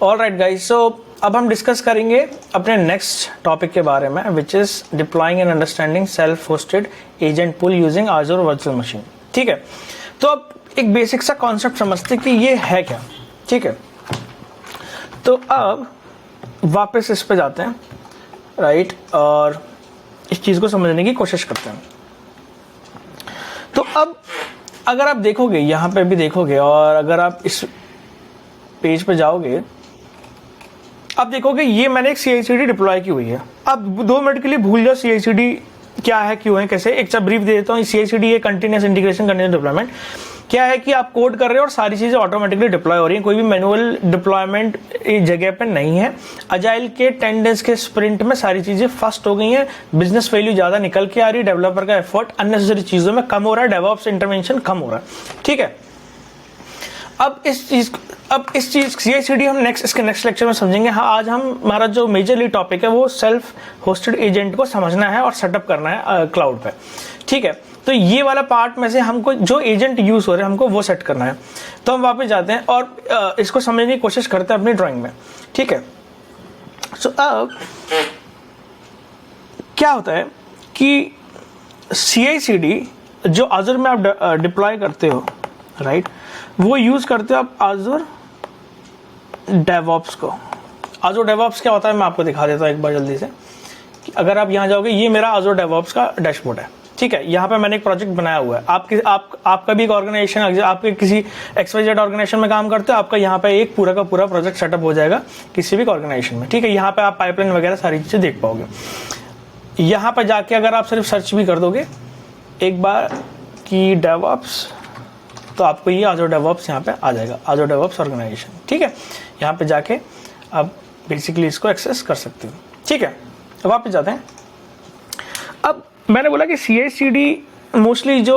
All right guys, सो अब हम discuss करेंगे अपने नेक्स्ट टॉपिक के बारे में, which is deploying and understanding self hosted agent pool using Azure virtual machine. ठीक है, तो अब एक बेसिक सा कॉन्सेप्ट समझते कि ये है क्या। ठीक है, तो अब वापस इस पे जाते हैं, राइट, और इस चीज़ को समझने की कोशिश करते हैं। तो अब अगर आप देखोगे, यहाँ पे भी देखोगे, और अगर आप इस पेज पे जाओगे, अब देखोगे ये मैंने एक CI/CD डिप्लॉय की हुई है। अब 2 मिनट के लिए भूल जाओ CI/CD क्या है, क्यों है, कैसे। एक सा ब्रीफ दे देता हूँ। CI/CD है कंटिन्यूस इंटीग्रेशन, कंटिन्यूस डिप्लॉयमेंट। क्या है कि आप कोड कर रहे हो और सारी चीजें ऑटोमेटिकली डिप्लॉय हो रही हैं, कोई भी मैनुअल डिप्लॉयमेंट इस जगह पे नहीं है। अजाइल के 10 डेज के स्प्रिंट में सारी चीजें फास्ट हो गई हैं, बिजनेस वैल्यू ज्यादा निकल के आ रही है, डेवलपर का एफर्ट अननेसेसरी चीजों में कम हो रहा है, डेवऑप्स इंटरवेंशन कम हो रहा है। ठीक है, अब इस चीज CI/CD हम इसके नेक्स्ट लेक्चर में समझेंगे। हाँ, आज हमारा जो मेजरली टॉपिक है वो सेल्फ होस्टेड एजेंट को समझना है और सेटअप करना है क्लाउड पे। ठीक है, तो ये वाला पार्ट में से हमको जो एजेंट यूज हो रहे हैं हमको वो सेट करना है। तो हम वापस जाते हैं और इसको समझने की कोशिश करते हैं अपनी ड्राइंग में। ठीक है, सो अब क्या होता है कि CI/CD जो आज़ूर में आप डिप्लॉय करते हो, राइट, वो यूज करते हो आप आज़ूर डेवऑप्स को। आज़ूर डेवऑप्स क्या होता है मैं आपको दिखा देता हूँ एक बार जल्दी से। अगर आप यहाँ जाओगे, ये मेरा आज़ूर डेवऑप्स का डैशबोर्ड है। ठीक है, यहाँ पे मैंने एक प्रोजेक्ट बनाया हुआ है। आपका भी एक ऑर्गेनाइजेशन, आपके किसी XYZ ऑर्गेनाइजेशन में काम करते हो, आपका यहाँ पे एक पूरा का पूरा प्रोजेक्ट सेटअप हो जाएगा किसी भी ऑर्गेनाइजेशन में। ठीक है, यहाँ पे आप पाइपलाइन वगैरह सारी चीजें देख पाओगे। यहाँ पे जाके अगर आप सिर्फ सर्च भी कर दोगे एक बार कि डेवऑप्स, तो आपको ये आज़ूर डेवऑप्स यहाँ पे आ जाएगा, आज़ूर डेवऑप्स ऑर्गेनाइजेशन। ठीक है, यहाँ पे जाके आप बेसिकली इसको एक्सेस कर सकते हो। ठीक है, अब वापस जाते हैं। अब मैंने बोला कि CI/CD मोस्टली जो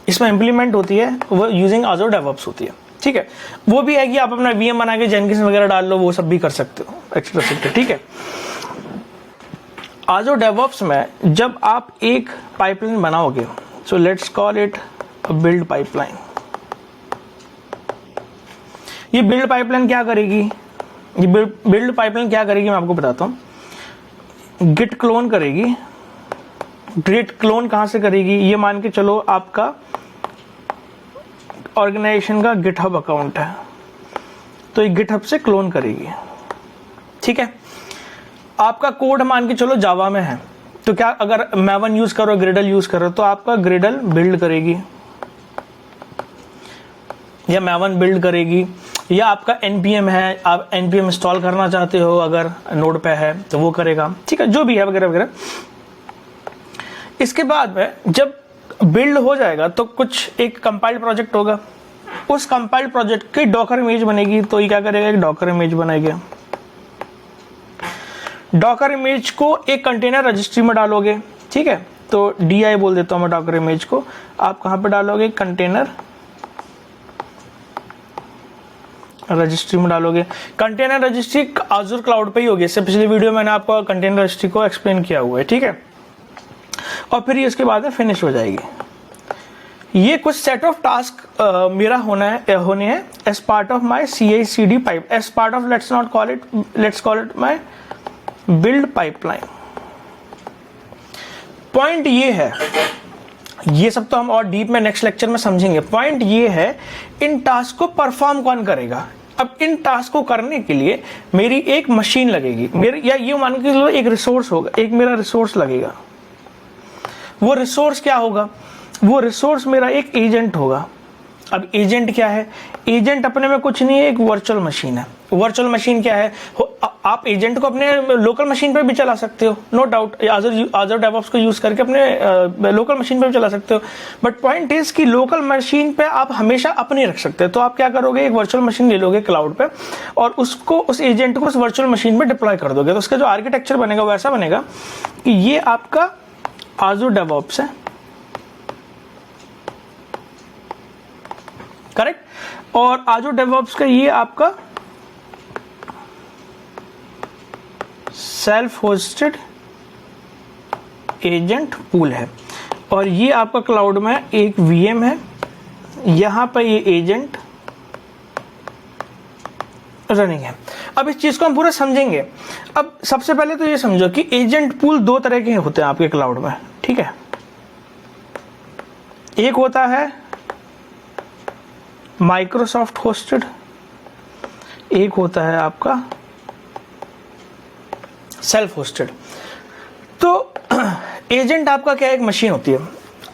इसमें इंप्लीमेंट होती है वो यूजिंग आज़ूर डेवऑप्स होती है। ठीक है, वो भी है कि आप अपना VM बना के जेनकिंस वगैरह डाल लो, वो सब भी कर सकते हो, एक्सप्रेस सकते हो। ठीक है, आज़ूर डेवऑप्स में जब आप एक पाइपलाइन बनाओगे, so let's call it build pipeline. ये बिल्ड पाइपलाइन क्या करेगी, ये बिल्ड पाइपलाइन क्या करेगी मैं आपको बताता हूं। गिट क्लोन करेगी। गिट क्लोन कहां से करेगी, ये मान के चलो आपका ऑर्गेनाइजेशन का गिटहब अकाउंट है, तो ये गिटहब से क्लोन करेगी। ठीक है, आपका कोड मान के चलो जावा में है, तो क्या अगर मैवन यूज करो, ग्रिडल यूज करो, तो आपका ग्रिडल बिल्ड करेगी या मैवन बिल्ड करेगी। या आपका NPM है, आप NPM इंस्टॉल करना चाहते हो अगर नोड पे है तो वो करेगा। ठीक है, जो भी है वगैरह वगैरह। इसके बाद में जब बिल्ड हो जाएगा तो कुछ एक कंपाइल्ड प्रोजेक्ट होगा, उस कंपाइल्ड प्रोजेक्ट की डॉकर इमेज बनेगी, तो ये क्या करेगा, एक डॉकर इमेज बनाएगा। डॉकर इमेज को एक कंटेनर रजिस्ट्री में डालोगे। ठीक है, तो DI बोल देता हूं मैं डॉकर इमेज को। आप कहां पे डालोगे, कंटेनर रजिस्ट्री में डालोगे। कंटेनर रजिस्ट्री आज़ूर क्लाउड पे ही होगी, इससे पिछले वीडियो में मैंने आपको कंटेनर रजिस्ट्री को एक्सप्लेन किया हुआ है। ठीक है, और फिर ये उसके बाद में फिनिश हो जाएगी। ये कुछ सेट ऑफ टास्क मेरा होने हैं as part of my CI/CD pipe, as part of let's call it my build pipeline. Point ये है, ये सब तो हम और डीप में नेक्स्ट लेक्चर में समझेंगे। पॉइंट ये है, इन टास्क को परफॉर्म कौन करेगा। अब इन टास्क को करने के लिए मेरी एक मशीन लगेगी, या ये मान के चलो एक रिसोर्स होगा, एक मेरा रिसोर्स लगेगा। वो रिसोर्स क्या होगा, वो रिसोर्स मेरा एक एजेंट होगा। अब एजेंट क्या है, एजेंट अपने में कुछ नहीं है, एक वर्चुअल मशीन है। वर्चुअल मशीन क्या है, आप एजेंट को अपने लोकल मशीन पे भी चला सकते हो, नो डाउट। आज़ूर डेवऑप्स को यूज करके अपने लोकल मशीन पे भी चला सकते हो, बट पॉइंट इज कि लोकल मशीन पे आप हमेशा अपनी रख सकते हो। तो आप क्या करोगे, एक वर्चुअल मशीन ले लोगे क्लाउड पे और उसको, उस एजेंट को उस वर्चुअल मशीन पे डिप्लॉय कर दोगे। तो उसका जो आर्किटेक्चर बनेगा वो ऐसा बनेगा कि ये आपका आज़ूर डेवऑप्स है, करेक्ट, और आज़ूर डेवऑप्स का ये आपका सेल्फ होस्टेड एजेंट पूल है, और ये आपका क्लाउड में एक VM है। यहां पर ये एजेंट रनिंग है। अब इस चीज को हम पूरा समझेंगे। अब सबसे पहले तो ये समझो कि एजेंट पूल दो तरह के होते हैं आपके क्लाउड में, ठीक है। एक होता है माइक्रोसॉफ्ट होस्टेड, एक होता है आपका सेल्फ होस्टेड। तो एजेंट आपका क्या एक मशीन होती है।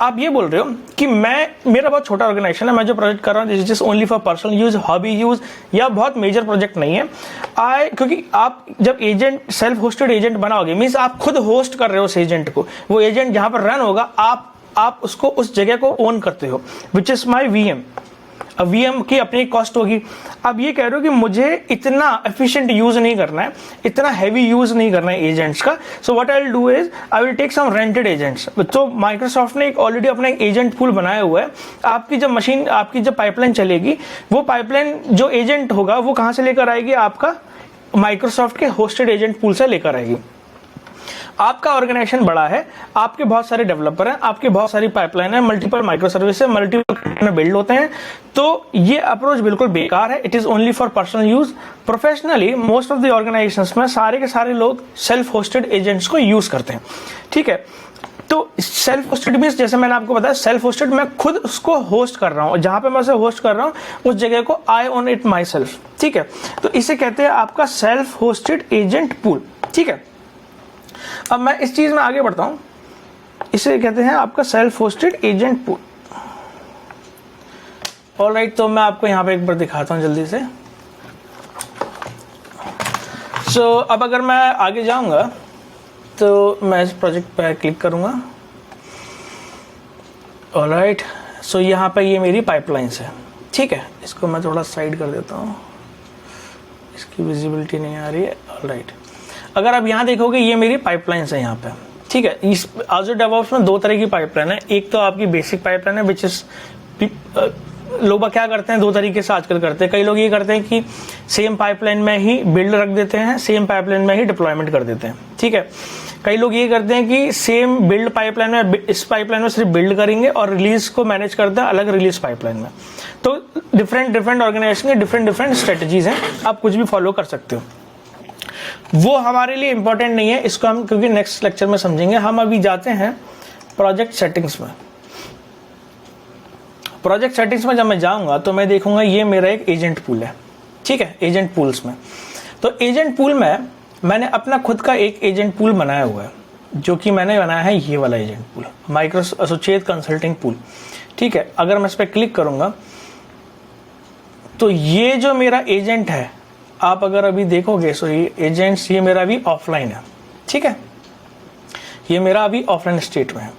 आप ये बोल रहे हो कि मेरा बहुत छोटा ऑर्गेनाइजेशन है, मैं जो प्रोजेक्ट कर रहा हूँ this is only for personal use, hobby use, या बहुत मेजर प्रोजेक्ट नहीं है। क्योंकि आप जब एजेंट सेल्फ होस्टेड एजेंट बनाओगे मीन्स आप खुद होस्ट कर रहे हो उस एजेंट को, वो एजेंट जहां पर रन होगा आप उसको उस जगह को ओन करते हो, विच इज माई वीएम। अब वीएम की अपनी कॉस्ट होगी। अब ये कह रहे हो कि मुझे इतना एफिशिएंट यूज नहीं करना है, इतना हैवी यूज नहीं करना है एजेंट्स का, so what I will do is I will take some rented agents. तो माइक्रोसॉफ्ट ने एक ऑलरेडी अपना एक एजेंट पूल बनाया हुआ है। आपकी जब पाइपलाइन चलेगी, वो पाइपलाइन जो एजेंट होगा वो कहां से लेकर आएगी, आपका माइक्रोसॉफ्ट के होस्टेड एजेंट पूल से लेकर आएगी। आपका ऑर्गेनाइजेशन बड़ा है, आपके बहुत सारे डेवलपर हैं, आपके बहुत सारी पाइपलाइन है, मल्टीपल माइक्रो सर्विस है, मल्टीपल में बिल्ड होते हैं, तो ये अप्रोच बिल्कुल बेकार है। It is only for personal use. Professionally most of the organisations में सारे के सारे लोग सेल्फ होस्टेड एजेंट्स को यूज करते हैं, ठीक है। तो सेल्फ होस्टेड मीन्स जैसे मैंने आपको बताया, सेल्फ होस्टेड मैं खुद उसको होस्ट कर रहा हूं, जहां पे मैं उसे होस्ट कर रहा हूं उस जगह को आई ओन इट माई सेल्फ, ठीक है। तो इसे कहते हैं आपका सेल्फ होस्टेड एजेंट पूल, ठीक है। अब मैं इस चीज में आगे बढ़ता हूं, इसे कहते हैं आपका self hosted agent pool. Alright, तो मैं आपको यहां पे एक बार दिखाता हूं जल्दी से। सो अब अगर मैं आगे जाऊंगा तो मैं इस प्रोजेक्ट पर क्लिक करूंगा। ऑलराइट, सो यहां पे ये मेरी पाइपलाइंस है, ठीक है। इसको मैं थोड़ा साइड कर देता हूं, इसकी विजिबिलिटी नहीं आ रही है। ऑलराइट, अगर आप यहाँ देखोगे ये मेरी पाइपलाइंस है यहाँ पे, ठीक है। इस Azure DevOps में दो तरह की पाइपलाइन है। एक तो आपकी बेसिक पाइपलाइन है विच इज, लोग क्या करते हैं, दो तरीके से आजकल करते हैं। कई लोग ये करते हैं कि सेम पाइपलाइन में ही बिल्ड रख देते हैं, सेम पाइपलाइन में ही डिप्लॉयमेंट कर देते हैं, ठीक है। कई लोग ये करते हैं कि सेम बिल्ड पाइपलाइन में, इस पाइपलाइन में सिर्फ बिल्ड करेंगे और रिलीज को मैनेज करते हैं अलग रिलीज पाइपलाइन में। तो डिफरेंट ऑर्गेनाइजेशन के डिफरेंट स्ट्रेटजीज हैं, आप कुछ भी फॉलो कर सकते हो। वो हमारे लिए इंपॉर्टेंट नहीं है, इसको हम क्योंकि नेक्स्ट लेक्चर में समझेंगे। हम अभी जाते हैं प्रोजेक्ट सेटिंग्स में। प्रोजेक्ट सेटिंग्स में जब मैं जाऊंगा तो मैं देखूंगा ये मेरा एक एजेंट पूल है, ठीक है, एजेंट पूल्स में। तो एजेंट पूल में मैंने अपना खुद का एक एजेंट पूल बनाया हुआ है, जो कि मैंने बनाया है ये वाला agent pool, micro associate consulting pool, ठीक है। अगर मैं इस पर क्लिक करूंगा तो ये जो मेरा एजेंट है, आप अगर अभी देखोगे सो ये एजेंट्स, ये मेरा अभी ऑफलाइन है, ठीक है। ये मेरा अभी ऑफलाइन स्टेट में है।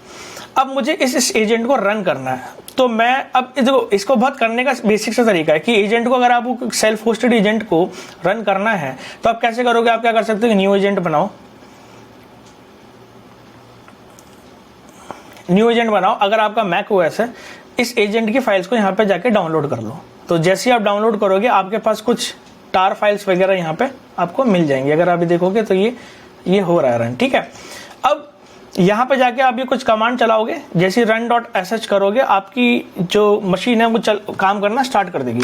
अब मुझे इस एजेंट को रन करना है, तो मैं अब देखो इसको बहुत करने का बेसिक सा तरीका है कि एजेंट को, अगर आपको सेल्फ होस्टेड एजेंट को रन करना है तो आप कैसे करोगे। आप क्या कर सकते हो, न्यू एजेंट बनाओ, न्यू एजेंट बनाओ। अगर आपका मैक ओएस है, इस एजेंट की फाइल्स को यहाँ पे जाके डाउनलोड कर लो। तो जैसे ही आप डाउनलोड करोगे आपके पास कुछ टार फाइल्स वगैरह यहाँ पे आपको मिल जाएंगी। अगर आप देखोगे तो ये हो रहा है रन, ठीक है। अब यहाँ पे जाके आप ये कुछ कमांड चलाओगे, जैसे run.sh करोगे आपकी जो मशीन है वो काम करना स्टार्ट कर देगी,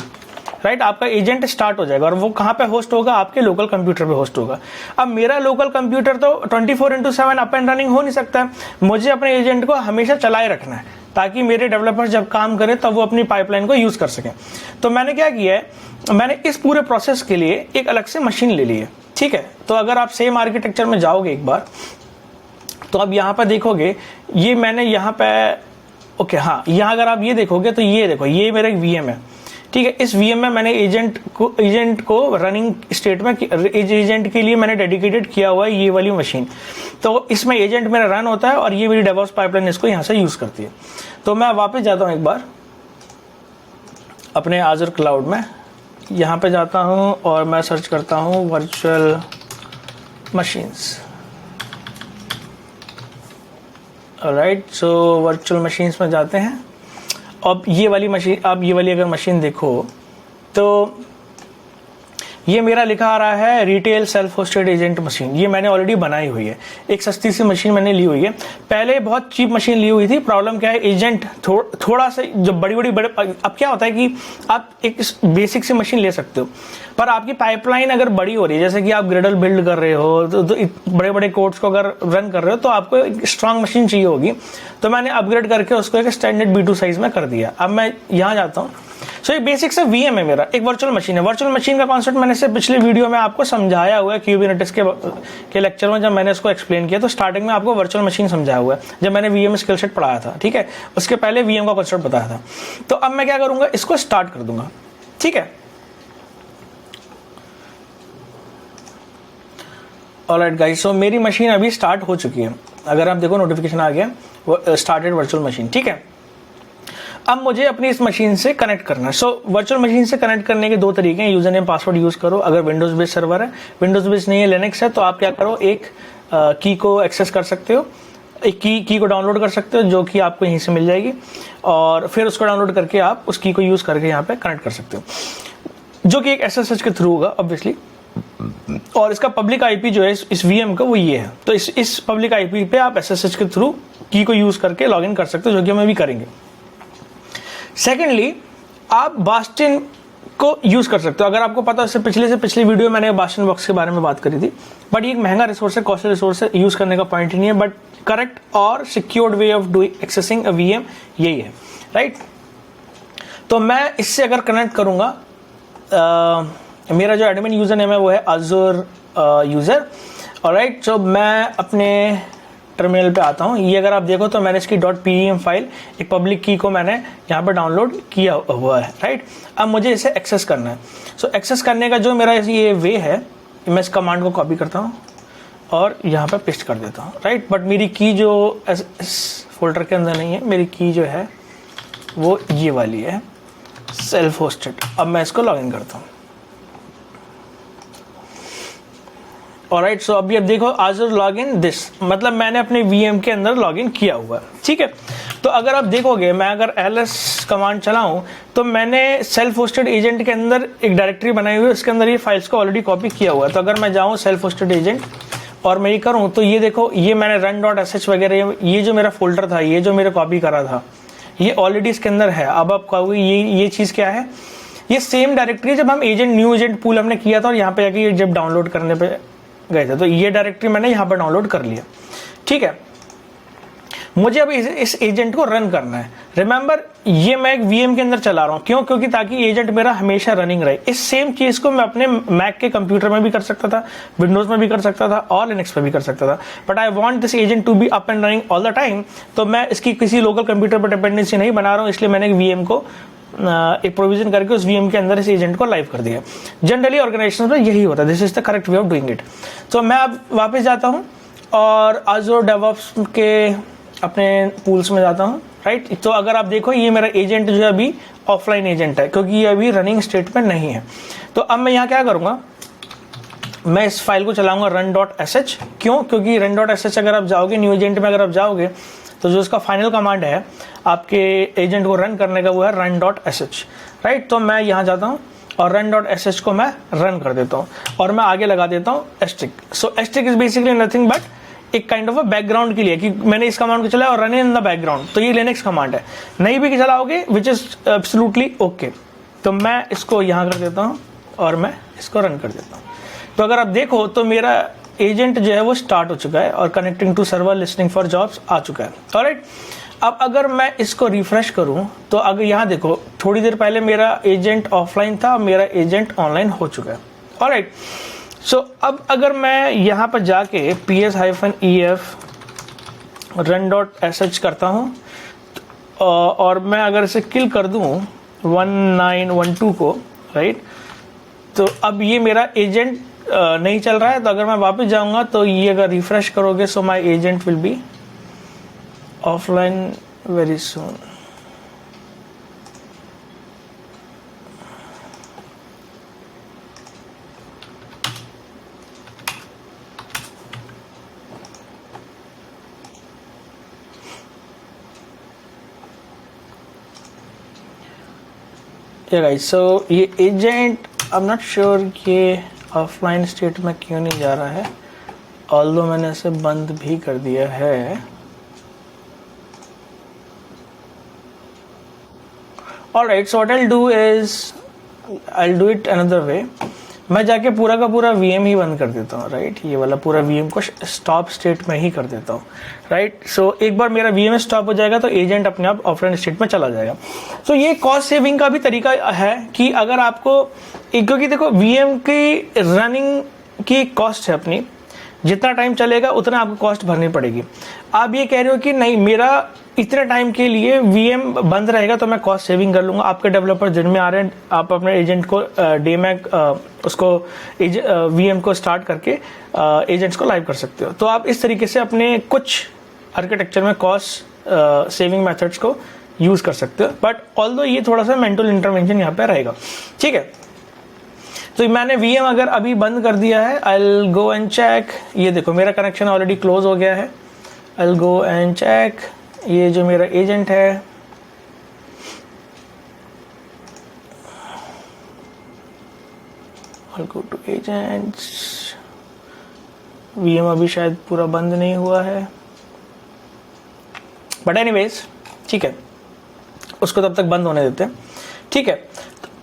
राइट। आपका एजेंट स्टार्ट हो जाएगा और वो कहाँ पे होस्ट होगा, आपके लोकल कंप्यूटर पे होस्ट होगा। अब मेरा लोकल कंप्यूटर तो 24/7 अप एंड रनिंग हो नहीं सकता है, मुझे अपने एजेंट को हमेशा चलाए रखना है ताकि मेरे डेवलपर्स जब काम करें तब वो अपनी पाइपलाइन को यूज कर सकें। तो मैंने क्या किया है, मैंने इस पूरे प्रोसेस के लिए एक अलग से मशीन ले ली है, ठीक है। तो अगर आप सेम आर्किटेक्चर में जाओगे एक बार, तो अब यहाँ पर देखोगे ये मैंने यहाँ पे, ओके हाँ, यहाँ अगर आप ये देखोगे तो ये देखो ये मेरा एक वीएम है, ठीक है। इस वीएम में मैंने एजेंट को रनिंग स्टेट में, एजेंट के लिए मैंने डेडिकेटेड किया हुआ है ये वाली मशीन। तो इसमें एजेंट मेरा रन होता है और ये मेरी डेवॉप्स पाइपलाइन इसको यहाँ से यूज करती है। तो मैं वापस जाता हूँ एक बार अपने Azure क्लाउड में, यहाँ पे जाता हूँ और मैं सर्च करता हूँ virtual machines. Alright, so virtual machines में जाते हैं। अब ये वाली मशीन, आप ये वाली अगर मशीन देखो तो ये मेरा लिखा आ रहा है retail self hosted agent machine. ये मैंने ऑलरेडी बनाई हुई है, एक सस्ती सी मशीन मैंने ली हुई है। पहले बहुत चीप मशीन ली हुई थी। प्रॉब्लम क्या है, एजेंट थोड़ा सा जो बड़ी अब क्या होता है कि आप एक बेसिक सी मशीन ले सकते हो, पर आपकी पाइपलाइन अगर बड़ी हो रही है, जैसे कि आप ग्रिडल बिल्ड कर रहे हो तो बड़े बड़े कोड्स को अगर रन कर रहे हो तो आपको एक स्ट्रांग मशीन चाहिए होगी। तो मैंने अपग्रेड करके उसको एक स्टैंडर्ड B2 साइज में कर दिया। अब मैं यहाँ जाता हूँ। सो ये बेसिक से VM है मेरा, एक वर्चुअल मशीन है। वर्चुअल मशीन का कॉन्सेप्ट मैंने से पिछले वीडियो में आपको समझाया हुआ है, क्यूबरनेटिस के लेक्चर में जब मैंने इसको एक्सप्लेन किया तो स्टार्टिंग में आपको वर्चुअल मशीन समझाया हुआ है, जब मैंने VM स्किल सेट पढ़ाया था, ठीक है। उसके पहले VM का कॉन्सेप्ट बताया था। तो अब मैं क्या करूंगा, इसको स्टार्ट कर दूंगा, ठीक है। ऑलराइट गाइस, सो मेरी मशीन अभी स्टार्ट हो चुकी है। अगर आप देखो नोटिफिकेशन आ गया, वो स्टार्टेड वर्चुअल मशीन, ठीक है। अब मुझे अपनी इस मशीन से कनेक्ट करना है। सो वर्चुअल मशीन से कनेक्ट करने के दो तरीके हैं, यूजर नेम पासवर्ड यूज करो। अगर विंडोज बेस्ड सर्वर है, विंडोज बेस्ड नहीं है, लिनक्स है, तो आप क्या करो, एक की को एक्सेस कर सकते हो, एक की को डाउनलोड कर सकते हो जो कि आपको यहीं से मिल जाएगी, और फिर उसको डाउनलोड करके आप उस की को यूज करके यहाँ पे कनेक्ट कर सकते हो, जो कि एक SSH के थ्रू होगा ऑब्वियसली। और इसका पब्लिक आईपी जो है इस VM का वो ये है। तो इस पब्लिक आईपी पे आप SSH के थ्रू की को यूज करके लॉगिन कर सकते हो, जो कि हम अभी करेंगे। सेकेंडली, आप बास्टिन को यूज कर सकते हो। अगर आपको पता है, पिछली वीडियो मैंने बास्टिन बॉक्स के बारे में बात करी थी, बट ये एक महंगा रिसोर्स है, कॉस्टली रिसोर्स है, यूज करने का पॉइंट ही नहीं है। बट करेक्ट और secured way of doing accessing a VM यही है, राइट। तो मैं इससे अगर कनेक्ट करूंगा, मेरा जो एडमिन यूजर नेम है वो है Azure यूजर, ऑलराइट। तो मैं अपने टर्मिनल पे आता हूँ। ये अगर आप देखो तो मैंने इसकी .pem फाइल, एक पब्लिक की को मैंने यहाँ पे डाउनलोड किया हुआ है, राइट। अब मुझे इसे एक्सेस करना है। सो एक्सेस करने का जो मेरा ये वे है, मैं इस कमांड को कॉपी करता हूँ और यहाँ पे पेस्ट कर देता हूँ, राइट। बट मेरी की जो इस फोल्डर के अंदर नहीं है, मेरी की जो है वो ये वाली है, सेल्फ होस्टेड। अब मैं इसको लॉगिन करता हूँ, ऑलराइट। सो अभी अब देखो, Azure लॉगिन दिस, मतलब मैंने अपने VM के अंदर लॉगिन किया हुआ है, ठीक है। तो अगर आप देखोगे, मैं अगर ls कमांड चलाऊं तो मैंने सेल्फ होस्टेड एजेंट के अंदर एक डायरेक्टरी बनाई हुई है, उसके अंदर ये फाइल्स को ऑलरेडी कॉपी किया हुआ है। तो अगर मैं जाऊं सेल्फ होस्टेड एजेंट और मैं ये करूं तो ये देखो, ये मैंने run.sh वगैरह, ये जो मेरा फोल्डर था, ये जो मेरे कॉपी करा था, ये ऑलरेडी इसके अंदर है। अब आप कहोगे ये चीज क्या है, ये सेम डायरेक्टरी जब हम न्यू एजेंट पूल हमने किया था और यहाँ पे जाके जब डाउनलोड करने पे गए थे, तो ये डायरेक्टरी मैंने यहाँ पर डाउनलोड कर लिया, ठीक है। मुझे अब इस एजेंट को रन करना है। रिमेंबर, ये मैं एक VM के अंदर चला रहा हूँ, क्यों? क्योंकि ताकि एजेंट मेरा हमेशा रनिंग रहे। इस सेम चीज को मैं अपने मैक के कंप्यूटर में भी कर सकता था, विंडोज में भी कर सकता था और लिनक्स पे भी कर सकता था, but I want this agent to be up and running all the time. तो मैं इसकी किसी लोकल कंप्यूटर पर डिपेंडेंसी नहीं बना रहा हूँ, इसलिए मैंने एक VM को एक प्रोविजन करके उस VM के अंदर इस एजेंट को लाइव कर दिया। जनरली ऑर्गेनाइजेशन में यही होता है, this is the correct way of doing it. तो मैं अब वापस जाता हूँ और Azure DevOps के अपने पूल्स में जाता हूँ, राइट। तो अगर आप देखो, ये मेरा एजेंट जो है अभी ऑफलाइन एजेंट है, क्योंकि ये अभी रनिंग स्टेट में नहीं है। तो अब मैं यहाँ क्या करूँगा, मैं इस फाइल को चलाऊंगा run.sh। क्यों? क्योंकि run.sh अगर आप जाओगे, न्यू एजेंट में अगर आप जाओगे तो जो उसका फाइनल कमांड है आपके एजेंट को रन करने का, वो है run.sh, राइट। तो मैं यहाँ जाता हूँ और run.sh को मैं रन कर देता हूँ और मैं आगे लगा देता हूँ *। सो * इज बेसिकली नथिंग बट एक काइंड ऑफ अ बैकग्राउंड के लिए, कि मैंने इस कमांड को चलाया और रन इन द बैकग्राउंड। तो ये लिनक्स कमांड है, नहीं भी चलाओगे विच इज एब्सोल्युटली ओके। तो मैं इसको यहाँ कर देता हूँ और मैं इसको रन कर देता हूँ। तो अगर आप देखो तो मेरा एजेंट जो है वो स्टार्ट हो चुका है और connecting to server listening for jobs आ चुका है, ऑलराइट। अब अगर मैं इसको रिफ्रेश करूं तो अगर यहाँ देखो, थोड़ी देर पहले मेरा एजेंट ऑफलाइन था, मेरा एजेंट ऑनलाइन हो चुका है, ऑलराइट। सो अब अगर मैं यहाँ पर जाके ps-ef run.sh करता हूँ और मैं अगर इसे किल कर दूं 1912 को, राइट, तो अब ये मेरा एजेंट नहीं चल रहा है। तो अगर मैं वापस जाऊंगा तो ये अगर रिफ्रेश करोगे, so my agent will be offline very soon. Guys, so ये agent I am not sure ये ऑफलाइन स्टेट में क्यों नहीं जा रहा है, ऑल्दो मैंने इसे बंद भी कर दिया है। Alright, so what I'll do is I'll do it another way। मैं जाके पूरा का पूरा वीएम ही बंद कर देता हूँ, राइट। ये वाला पूरा वीएम को स्टॉप स्टेट में ही कर देता हूँ, राइट। सो एक बार मेरा वीएम स्टॉप हो जाएगा तो एजेंट अपने आप ऑफलाइन स्टेट में चला जाएगा। सो ये कॉस्ट सेविंग का भी तरीका है कि अगर आपको, क्योंकि देखो वीएम की रनिंग की कॉस्ट है अपनी, जितना टाइम चलेगा उतना आपको कॉस्ट भरनी पड़ेगी। आप ये कह रहे हो कि नहीं मेरा इतने टाइम के लिए वीएम बंद रहेगा तो मैं कॉस्ट सेविंग कर लूंगा। आपके डेवलपर दिन में आ रहे हैं, आप अपने एजेंट को डे में उसको वीएम को स्टार्ट करके एजेंट्स को लाइव कर सकते हो। तो आप इस तरीके से अपने कुछ आर्किटेक्चर में कॉस्ट सेविंग मेथड्स को यूज कर सकते हो। बट ऑल्दो ये थोड़ा सा मेंटल इंटरवेंशन यहाँ पे रहेगा, ठीक है। तो मैंने वीएम अगर अभी बंद कर दिया है, I will go and check. ये देखो मेरा कनेक्शन ऑलरेडी क्लोज हो गया है। I will go and check, ये जो मेरा एजेंट है I go to agents. VM अभी शायद पूरा बंद नहीं हुआ है, बट एनीवेज ठीक है, उसको तब तक बंद होने देते हैं, ठीक है।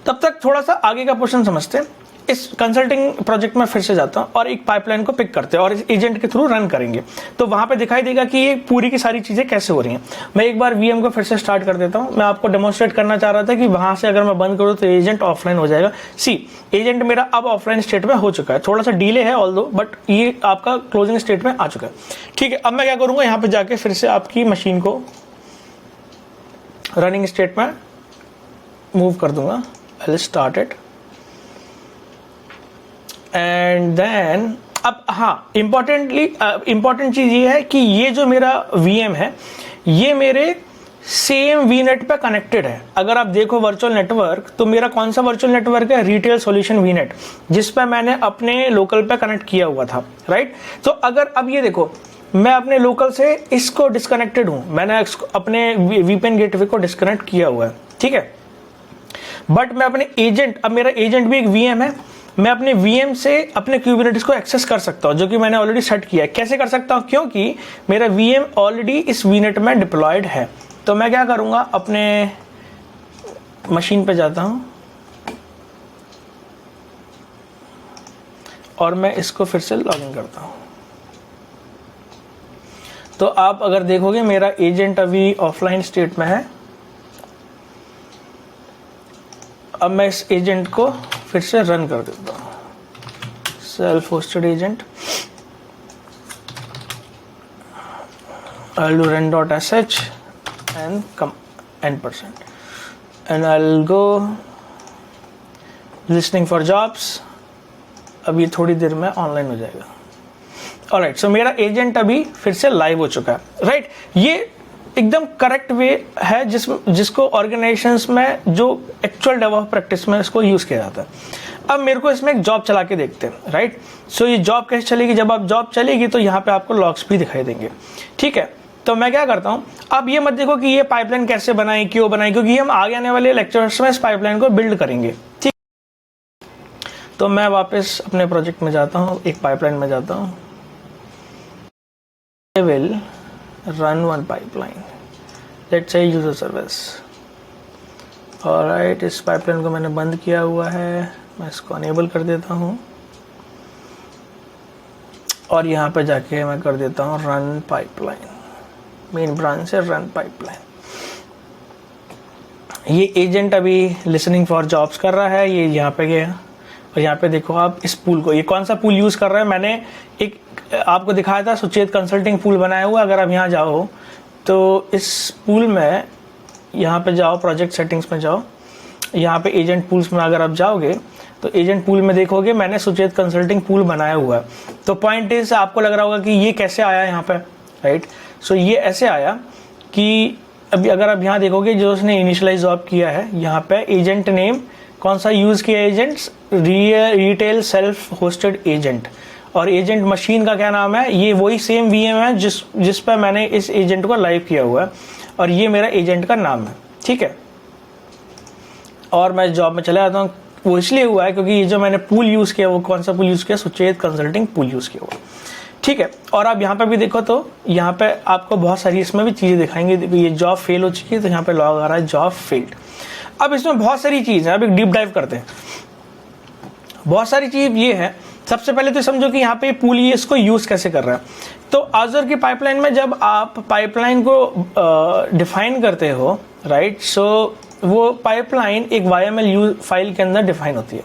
तब तक थोड़ा सा आगे का पोर्शन समझते हैं। इस कंसल्टिंग प्रोजेक्ट में फिर से जाता हूं और एक पाइपलाइन को पिक करते हैं और इस एजेंट के थ्रू रन करेंगे। तो वहां पे दिखाई देगा कि ये पूरी की सारी चीजें कैसे हो रही हैं। मैं एक बार वीएम को फिर से स्टार्ट कर देता हूं। मैं आपको डेमोन्स्ट्रेट करना चाह रहा था कि वहां से अगर मैं बंद करूं तो एजेंट ऑफलाइन हो जाएगा। सी, एजेंट मेरा अब ऑफलाइन स्टेट में हो चुका है, थोड़ा सा डिले है ऑल्दो, बट ये आपका क्लोजिंग स्टेट में आ चुका है, ठीक है। अब मैं क्या करूंगा, यहाँ पे जाके फिर से आपकी मशीन को रनिंग स्टेट में मूव कर दूंगा। I will start it and then अब हाँ, इंपॉर्टेंट चीज ये है कि ये जो मेरा वीएम है ये मेरे सेम वीनेट पे कनेक्टेड है। अगर आप देखो वर्चुअल नेटवर्क, तो मेरा कौन सा वर्चुअल नेटवर्क है, रिटेल सॉल्यूशन वीनेट, जिस पे मैंने अपने लोकल पे कनेक्ट किया हुआ था, राइट। तो अगर अब ये देखो मैं अपने लोकल से इसको डिस्कनेक्टेड हूं, मैंने अपने वीपीएन गेटवे को डिस्कनेक्ट किया हुआ है, ठीक है। बट मैं अपने एजेंट, अब मेरा एजेंट भी एक वीएम है, मैं अपने वीएम से अपने क्यूबरनेटिस को एक्सेस कर सकता हूं, जो कि मैंने ऑलरेडी सेट किया है। कैसे कर सकता हूं, क्योंकि मेरा वीएम ऑलरेडी इस वीनेट में डिप्लॉयड है। तो मैं क्या करूंगा, अपने मशीन पे जाता हूं और मैं इसको फिर से लॉगिन करता हूं। तो आप अगर देखोगे मेरा एजेंट अभी ऑफलाइन स्टेट में है। अब मैं इस एजेंट को फिर से रन कर देता हूं, self hosted agent. I'll do run.sh and come n% and I'll go listening for jobs। अब ये थोड़ी देर में ऑनलाइन हो जाएगा। ऑलराइट, सो मेरा एजेंट अभी फिर से लाइव हो चुका है, राइट। ये एकदम करेक्ट वे है जिसको ऑर्गेनाइजेशंस में जो एक्चुअल डेवलप प्रैक्टिस में इसको यूज किया जाता है। अब मेरे को इसमें एक जॉब चला के देखते हैं, राइट। सो ये जॉब कैसे चलेगी, जब आप जॉब चलेगी तो यहाँ पे आपको लॉग्स भी दिखाई देंगे, ठीक है। तो मैं क्या करता हूँ, अब ये मत देखो कि ये पाइपलाइन कैसे बनाई, क्यों बनाई, क्योंकि हम आगे आने वाले लेक्चर्स में इस पाइपलाइन को बिल्ड करेंगे, ठीक। तो मैं वापस अपने प्रोजेक्ट में जाता हूँ, एक पाइपलाइन में जाता हूँ। I will run one pipeline, let's say user service। Alright, इस पाइपलाइन को मैंने बंद किया हुआ है, मैं इसको अनेबल कर देता हूँ और यहाँ पे जाके मैं कर देता हूँ रन पाइपलाइन, मेन ब्रांच से रन पाइपलाइन। ये एजेंट अभी लिसनिंग फॉर जॉब्स कर रहा है, ये यहाँ पे गया और यहाँ पे देखो आप इस पूल को, ये कौन सा पूल यूज कर रहा है, मैंने एक आपको दिखाया था सुचेत कंसल्टिंग पूल बनाया हुआ। अगर आप यहाँ जाओ तो इस पूल में यहाँ पे जाओ, प्रोजेक्ट सेटिंग्स में जाओ, यहाँ पे एजेंट पूल्स में अगर आप जाओगे तो एजेंट पूल में देखोगे मैंने सुचेत कंसल्टिंग पूल बनाया हुआ है। तो पॉइंट इज, आपको लग रहा होगा कि ये कैसे आया यहाँ पे, राइट। सो ये ऐसे आया कि अभी अगर आप यहाँ देखोगे जो उसने इनिशियलाइज जॉब किया है, यहाँ पे एजेंट नेम कौन सा यूज किया, agents retail self hosted agent, और एजेंट मशीन का क्या नाम है, ये वही सेम वीएम है जिस पर मैंने इस एजेंट को लाइव किया हुआ है और ये मेरा एजेंट का नाम है, ठीक है। और मैं जॉब में चले जाता हूँ, वो इसलिए हुआ है क्योंकि ये जो मैंने पूल यूज किया, वो कौन सा पूल यूज किया, सुचेत कंसल्टिंग पूल यूज किया हुआ, ठीक है। और आप यहाँ पे भी देखो तो यहाँ पे आपको बहुत सारी इसमें भी चीजें दिखाएंगे। देखो ये जॉब फेल हो चुकी है तो यहाँ पे लॉग आ रहा है जॉब फेल्ड। अब इसमें बहुत सारी चीज है, अब एक डीप डाइव करते हैं। बहुत सारी चीज ये है। सबसे पहले तो समझो कि यहाँ पे पूल ये इसको यूज कैसे कर रहा है। तो आज़र की पाइपलाइन में जब आप पाइपलाइन को डिफाइन करते हो, राइट, सो वो पाइपलाइन एक YML फाइल के अंदर डिफाइन होती है।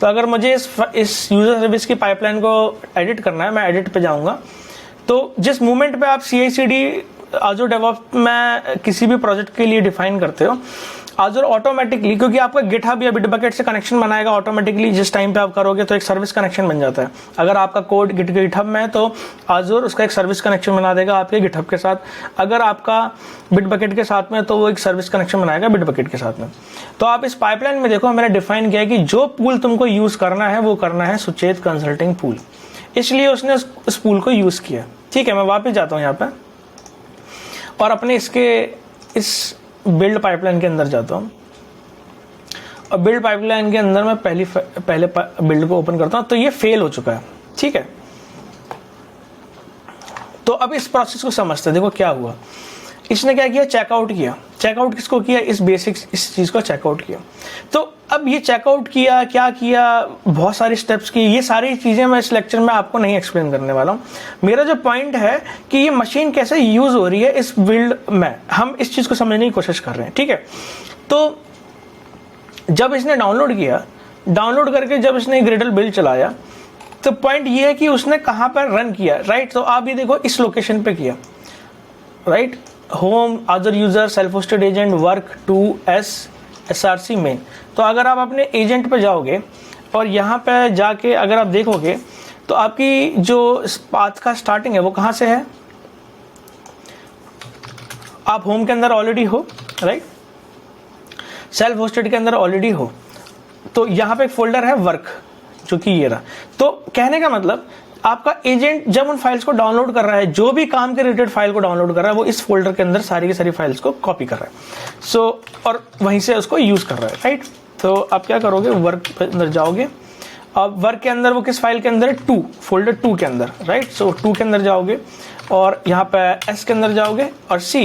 तो अगर मुझे इस यूजर सर्विस की पाइपलाइन को एडिट करना है, मैं एडिट पे जाऊंगा। तो जिस मोमेंट पे आप CI/CD आज़र डेवऑप्स में किसी भी प्रोजेक्ट के लिए डिफाइन करते हो, आज़र ऑटोमेटिकली, क्योंकि आपका गिटहब या बिटबकेट से कनेक्शन बनाएगा ऑटोमेटिकली, जिस टाइम पे आप करोगे तो एक सर्विस कनेक्शन बन जाता है। अगर आपका कोड गिटहब में है तो आज़र उसका एक सर्विस कनेक्शन बना देगा आपके गिटहब के साथ। अगर आपका बिटबकेट के साथ में तो वो एक सर्विस कनेक्शन बनाएगा बिटबकेट के साथ में। तो आप इस पाइपलाइन में देखो, मैंने डिफाइन किया है कि जो पूल तुमको यूज करना है वो करना है सुचेत कंसल्टिंग पूल, इसलिए उसने उस पूल को यूज किया। ठीक है, मैं वापस जाता हूँ यहाँ पे और अपने इस बिल्ड पाइपलाइन के अंदर जाता हूँ और बिल्ड पाइपलाइन के अंदर मैं पहले बिल्ड को ओपन करता हूँ। तो ये फेल हो चुका है। ठीक है, तो अब इस प्रोसेस को समझते हैं। देखो क्या हुआ, इसने क्या किया, चेकआउट किया। चेकआउट किसको किया, इस चीज को चेकआउट किया। तो अब ये चेकआउट किया, क्या किया, बहुत सारी स्टेप्स की, ये सारी चीजें मैं इस लेक्चर में आपको नहीं एक्सप्लेन करने वाला हूं। मेरा जो पॉइंट है कि ये मशीन कैसे यूज हो रही है इस बिल्ड में, हम इस चीज को समझने की कोशिश कर रहे हैं। ठीक है, तो जब इसने डाउनलोड किया, डाउनलोड करके जब इसने ग्रेडल बिल्ड चलाया, तो पॉइंट ये है कि उसने कहां पर रन किया, राइट। तो आप ये देखो, इस लोकेशन पे किया, right, home, other user, self hosted agent, work 2S SRC main. तो अगर आप अपने एजेंट पे जाओगे और यहाँ पे जाके अगर आप देखोगे तो आपकी जो पाथ का स्टार्टिंग है वो कहाँ से है, आप होम के अंदर ऑलरेडी हो, राइट, सेल्फ होस्टेड के अंदर ऑलरेडी हो। तो यहाँ पे एक फोल्डर है वर्क, जो कि ये रहा। तो कहने का मतलब आपका एजेंट जब उन फाइल्स को डाउनलोड कर रहा है, जो भी काम के रिलेटेड फाइल को डाउनलोड कर रहा है, वो इस फोल्डर के अंदर सारी की सारी फाइल्स को कॉपी कर रहा है। सो और वहीं से उसको यूज कर रहा है, राइट। तो आप क्या करोगे, वर्क के अंदर जाओगे। अब वर्क के अंदर वो किस फाइल के अंदर है, 2, फोल्डर 2 के अंदर, राइट। सो 2 के अंदर जाओगे और यहाँ पे S के अंदर जाओगे और C,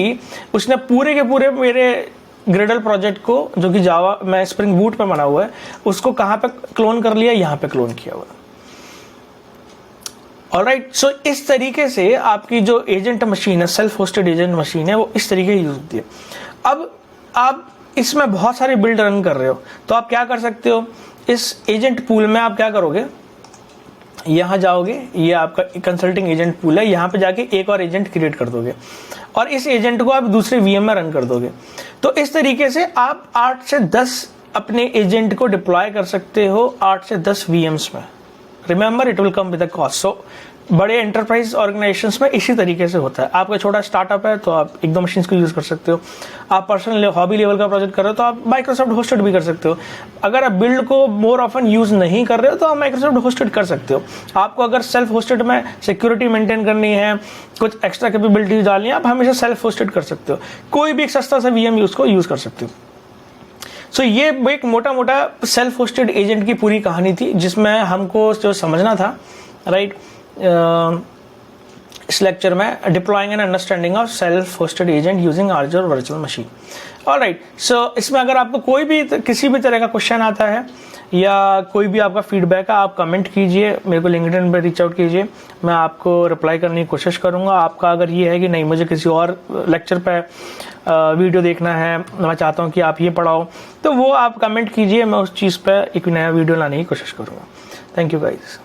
उसने पूरे के पूरे मेरे ग्रेडल प्रोजेक्ट को, जो कि जावा में स्प्रिंग बूट पे बना हुआ है, उसको कहाँ पे क्लोन कर लिया, यहाँ पे क्लोन किया हुआ है। ऑलराइट, सो इस तरीके से आपकी जो एजेंट मशीन है, सेल्फ होस्टेड एजेंट मशीन है, वो इस तरीके की यूज होती है। अब आप इसमें बहुत सारे बिल्ड रन कर रहे हो, तो आप क्या कर सकते हो, इस एजेंट पूल में आप क्या करोगे, यहां जाओगे, ये आपका कंसल्टिंग एजेंट पूल है, यहां पे जाके एक और एजेंट क्रिएट कर दोगे और इस एजेंट को आप दूसरे VM में रन कर दोगे। तो इस तरीके से आप 8 से 10 अपने एजेंट को डिप्लॉय कर सकते हो 8 से 10 VMs में। Remember, it will come with a cost. So बड़े एंटरप्राइज ऑर्गेनाइजेशंस में इसी तरीके से होता है। आपका छोटा स्टार्टअप है तो आप 1-2 मशीन्स को यूज कर सकते हो। आप पर्सनल हॉबी लेवल का प्रोजेक्ट कर रहे हो तो आप माइक्रोसॉफ्ट होस्टेड भी कर सकते हो। अगर आप बिल्ड को मोर ऑफन यूज नहीं कर रहे हो तो आप माइक्रोसॉफ्ट होस्टेड कर सकते हो। आपको अगर सेल्फ होस्टेड में सिक्योरिटी मेंटेन करनी है, कुछ एक्स्ट्रा कैपेबिलिटीज डालनी है, आप हमेशा सेल्फ होस्टेड कर सकते हो। कोई भी एक सस्ता सा VM उसको यूज कर सकते हो। सो ये एक मोटा मोटा सेल्फ होस्टेड एजेंट की पूरी कहानी थी, जिसमें हमको जो समझना था, राइट, इस लेक्चर में deploying and understanding of self hosted agent using Azure virtual machine. Alright, so इसमें अगर आपको कोई भी किसी भी तरह का क्वेश्चन आता है या कोई भी आपका फीडबैक है, आप कमेंट कीजिए, मेरे को लिंक्डइन पे रीच आउट कीजिए, मैं आपको रिप्लाई करने की कोशिश करूंगा। आपका अगर ये है कि नहीं, मुझे किसी और लेक्चर पे वीडियो देखना है, मैं चाहता हूं कि आप ये पढ़ाओ, तो वो आप कमेंट कीजिए, मैं उस चीज़ पे एक नया वीडियो लाने की कोशिश करूंगा। Thank you guys.